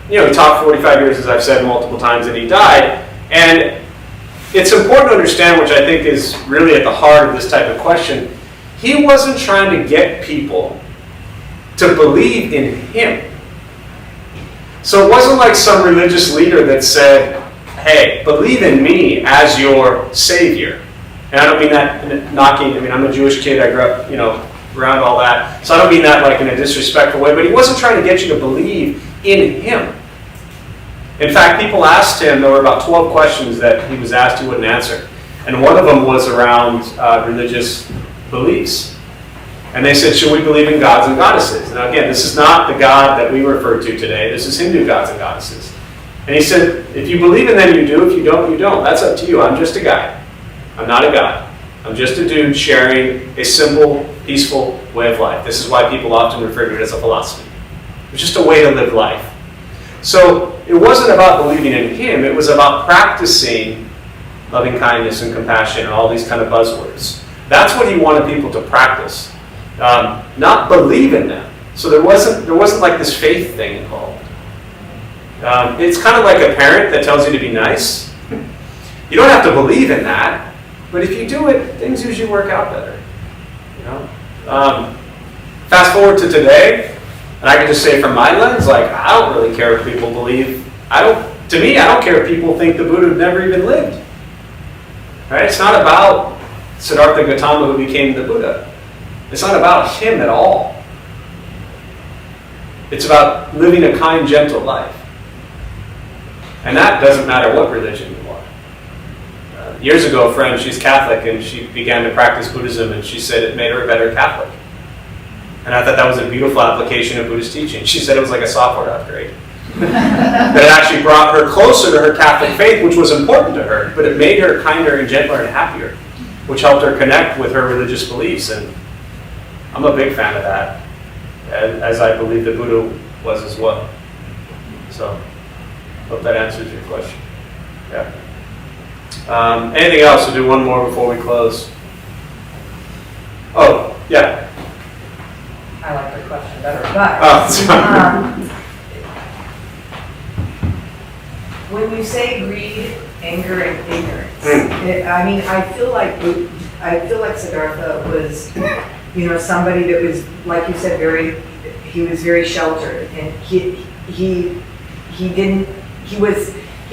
[SPEAKER 1] he taught 45 years, as I've said multiple times, and he died. And it's important to understand, which I think is really at the heart of this type of question, he wasn't trying to get people to believe in him. So it wasn't like some religious leader that said, hey, believe in me as your savior. And I don't mean that knocking, I'm a Jewish kid, I grew up, around all that. So I don't mean that like in a disrespectful way, but he wasn't trying to get you to believe in him. In fact, people asked him, there were about 12 questions that he was asked he wouldn't answer. And one of them was around religious beliefs. And they said, should we believe in gods and goddesses? Now again, this is not the God that we refer to today. This is Hindu gods and goddesses. And he said, if you believe in them, you do. If you don't, you don't. That's up to you. I'm just a guy. I'm not a god. I'm just a dude sharing a simple, peaceful way of life. This is why people often refer to it as a philosophy. It's just a way to live life. So it wasn't about believing in him. It was about practicing loving kindness and compassion and all these kind of buzzwords. That's what he wanted people to practice, not believe in them. So there wasn't like this faith thing involved. It's kind of like a parent that tells you to be nice. You don't have to believe in that, but if you do it, things usually work out better. Fast forward to today, and I can just say from my lens, like I don't really care if people believe. To me, I don't care if people think the Buddha never even lived. Right? It's not about Siddhartha Gautama who became the Buddha. It's not about him at all. It's about living a kind, gentle life. And that doesn't matter what religion you are. Years ago, a friend, she's Catholic, and she began to practice Buddhism, and she said it made her a better Catholic. And I thought that was a beautiful application of Buddhist teaching. She said it was like a software upgrade. That it actually brought her closer to her Catholic faith, which was important to her, but it made her kinder and gentler and happier, which helped her connect with her religious beliefs. And I'm a big fan of that, as I believe the Buddha was as well. So, hope that answers your question. Yeah. Anything else? We'll do one more before we close. Oh, yeah.
[SPEAKER 8] I like the question better, but when you say greed, anger, and ignorance, I feel like Siddhartha was, somebody that was, like you said, he was very sheltered, and he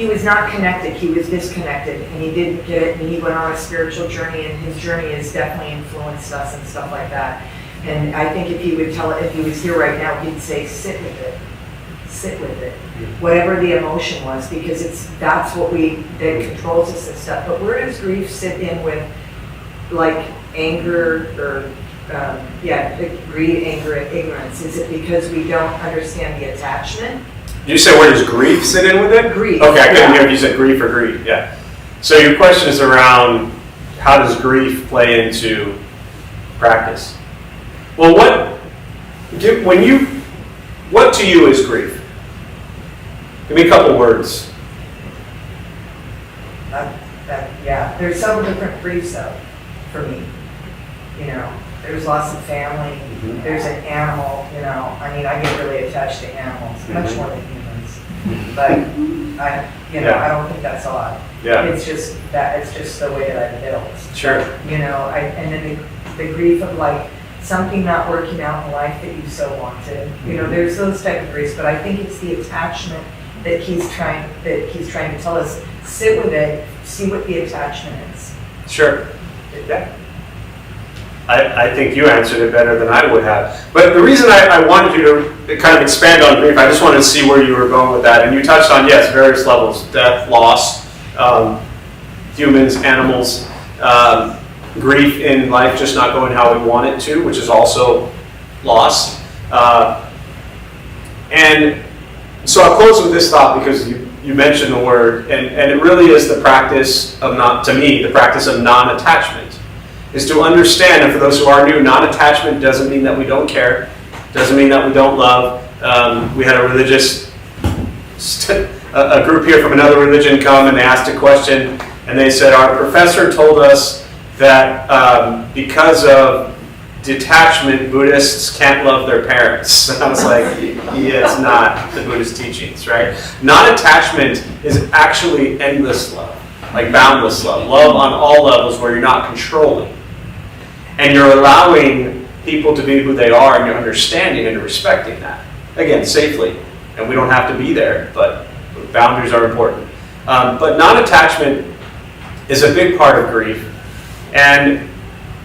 [SPEAKER 8] was not connected. He was disconnected, and he didn't get it. And he went on a spiritual journey, and his journey has definitely influenced us and stuff like that. And I think if he was here right now, he'd say, sit with it, whatever the emotion was, because that's what that controls us and stuff. But where does grief sit in with, like, anger or greed, anger, and ignorance? Is it because we don't understand the attachment?
[SPEAKER 1] Did you say where does grief sit in with it?
[SPEAKER 8] Grief.
[SPEAKER 1] Okay, I couldn't hear if you said grief or greed. Yeah. So your question is around how does grief play into practice? Well, what to you is grief? Give me a couple words.
[SPEAKER 8] There's several different griefs though, for me. There's loss of family, there's an animal, I get really attached to animals, much more than humans. But I don't think that's odd.
[SPEAKER 1] Yeah.
[SPEAKER 8] It's just the way that I'm built.
[SPEAKER 1] Sure.
[SPEAKER 8] And then the grief of like something not working out in life that you so wanted. There's those type of griefs, but I think it's the attachment that he's trying to tell us. Sit with it, see what the attachment is.
[SPEAKER 1] Sure. Yeah. I think you answered it better than I would have. But the reason I wanted you to kind of expand on grief, I just wanted to see where you were going with that. And you touched on, yes, various levels: death, loss, humans, animals, grief in life just not going how we want it to, which is also loss. And so I'll close with this thought because you mentioned the word, and it really is the practice of the practice of non-attachment. Is to understand, and for those who are new, non-attachment doesn't mean that we don't care, doesn't mean that we don't love. We had a group here from another religion come and they asked a question, and they said, our professor told us that because of detachment, Buddhists can't love their parents. And I was like, yeah, it's not the Buddhist teachings, right? Non-attachment is actually endless love, like boundless love. Love on all levels where you're not controlling. And you're allowing people to be who they are, and you're understanding and respecting that. Again, safely. And we don't have to be there, but boundaries are important. But non-attachment is a big part of grief. And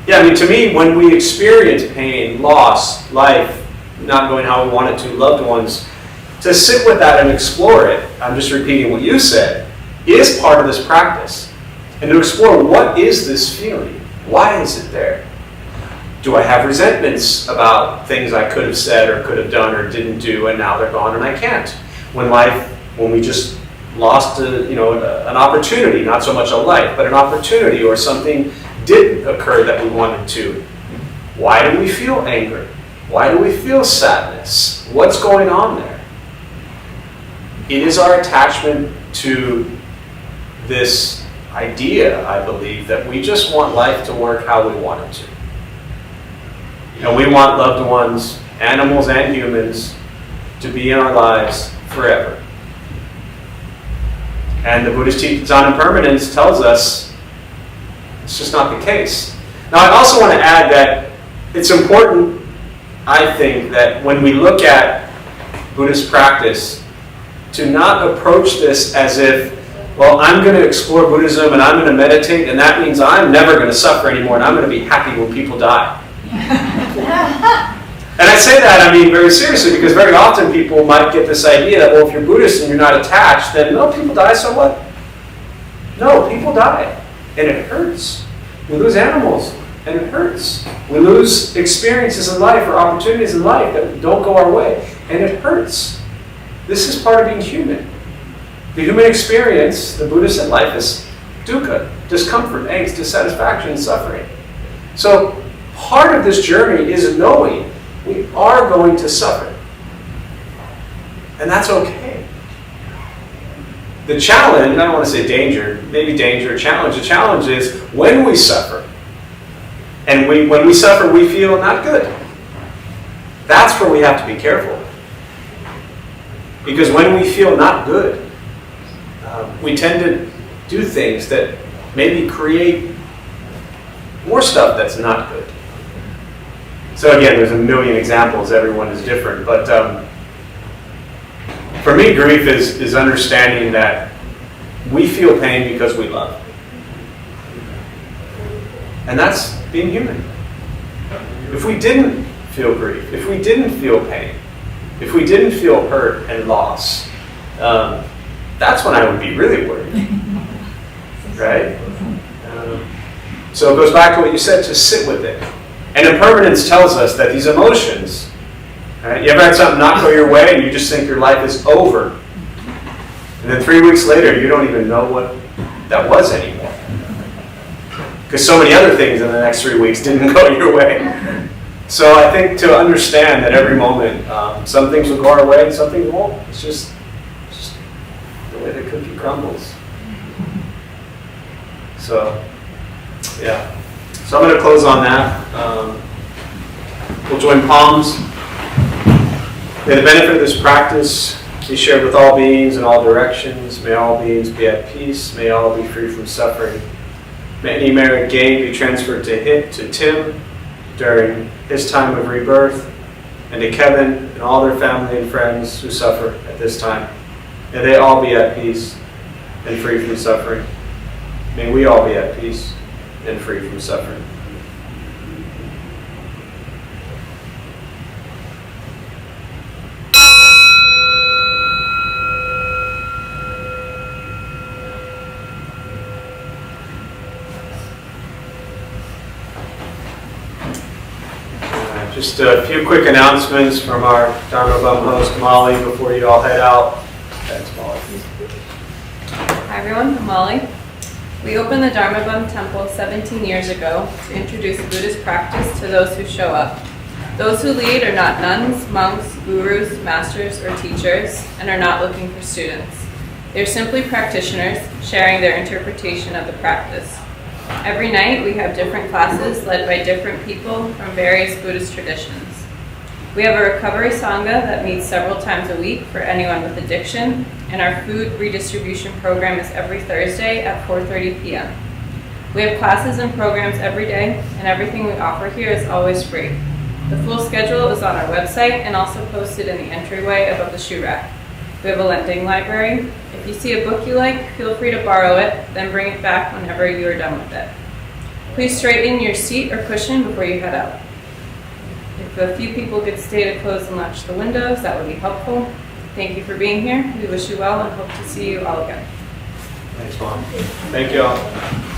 [SPEAKER 1] yeah, I mean, to me, when we experience pain, loss, life, not going how we want it to, loved ones, to sit with that and explore it, I'm just repeating what you said, is part of this practice. And to explore, what is this feeling? Why is it there? Do I have resentments about things I could have said or could have done or didn't do, and now they're gone and I can't? When we just lost an opportunity, not so much a life, but an opportunity, or something didn't occur that we wanted to. Why do we feel anger? Why do we feel sadness? What's going on there? It is our attachment to this idea, I believe, that we just want life to work how we want it to. And we want loved ones, animals and humans, to be in our lives forever. And the Buddhist teachings on impermanence tells us it's just not the case. Now, I also want to add that it's important, I think, that when we look at Buddhist practice, to not approach this as if, well, I'm going to explore Buddhism and I'm going to meditate, and that means I'm never going to suffer anymore and I'm going to be happy when people die. And I say that, I mean, very seriously, because very often people might get this idea that, well, if you're Buddhist and you're not attached, then no, people die, so what? No, people die, and it hurts. We lose animals, and it hurts. We lose experiences in life or opportunities in life that don't go our way, and it hurts. This is part of being human. The human experience, the Buddhist in life, is dukkha, discomfort, angst, dissatisfaction, and suffering. So part of this journey is knowing we are going to suffer. And that's okay. The challenge, I don't want to say danger, maybe danger, challenge. The challenge is when we suffer. And when we suffer, we feel not good. That's where we have to be careful. Because when we feel not good, we tend to do things that maybe create more stuff that's not good. So again, there's a million examples, everyone is different, but for me, grief is understanding that we feel pain because we love. And that's being human. If we didn't feel grief, if we didn't feel pain, if we didn't feel hurt and loss, that's when I would be really worried. Right? So it goes back to what you said, to sit with it. And impermanence tells us that these emotions, right? You ever had something not go your way and you just think your life is over? And then 3 weeks later, you don't even know what that was anymore. Because so many other things in the next 3 weeks didn't go your way. So I think to understand that every moment, some things will go our way and some things won't. It's just the way the cookie crumbles. So, yeah. So I'm going to close on that. We'll join palms. May the benefit of this practice be shared with all beings in all directions. May all beings be at peace. May all be free from suffering. May any merit gain be transferred to Tim during his time of rebirth, and to Kevin and all their family and friends who suffer at this time. May they all be at peace and free from suffering. May we all be at peace and free from suffering. Just a few quick announcements from our Dharma Bum host, Molly, before you all head out. That's Molly.
[SPEAKER 9] Hi everyone, I'm Molly. We opened the Dharma Bum Temple 17 years ago to introduce Buddhist practice to those who show up. Those who lead are not nuns, monks, gurus, masters, or teachers, and are not looking for students. They're simply practitioners sharing their interpretation of the practice. Every night, we have different classes led by different people from various Buddhist traditions. We have a recovery sangha that meets several times a week for anyone with addiction, and our food redistribution program is every Thursday at 4:30 p.m. We have classes and programs every day, and everything we offer here is always free. The full schedule is on our website and also posted in the entryway above the shoe rack. We have a lending library. If you see a book you like, feel free to borrow it, then bring it back whenever you are done with it. Please straighten your seat or cushion before you head out. If a few people could stay to close and latch the windows, that would be helpful. Thank you for being here. We wish you well and hope to see you all again.
[SPEAKER 1] Thanks, Mom. Thank you all.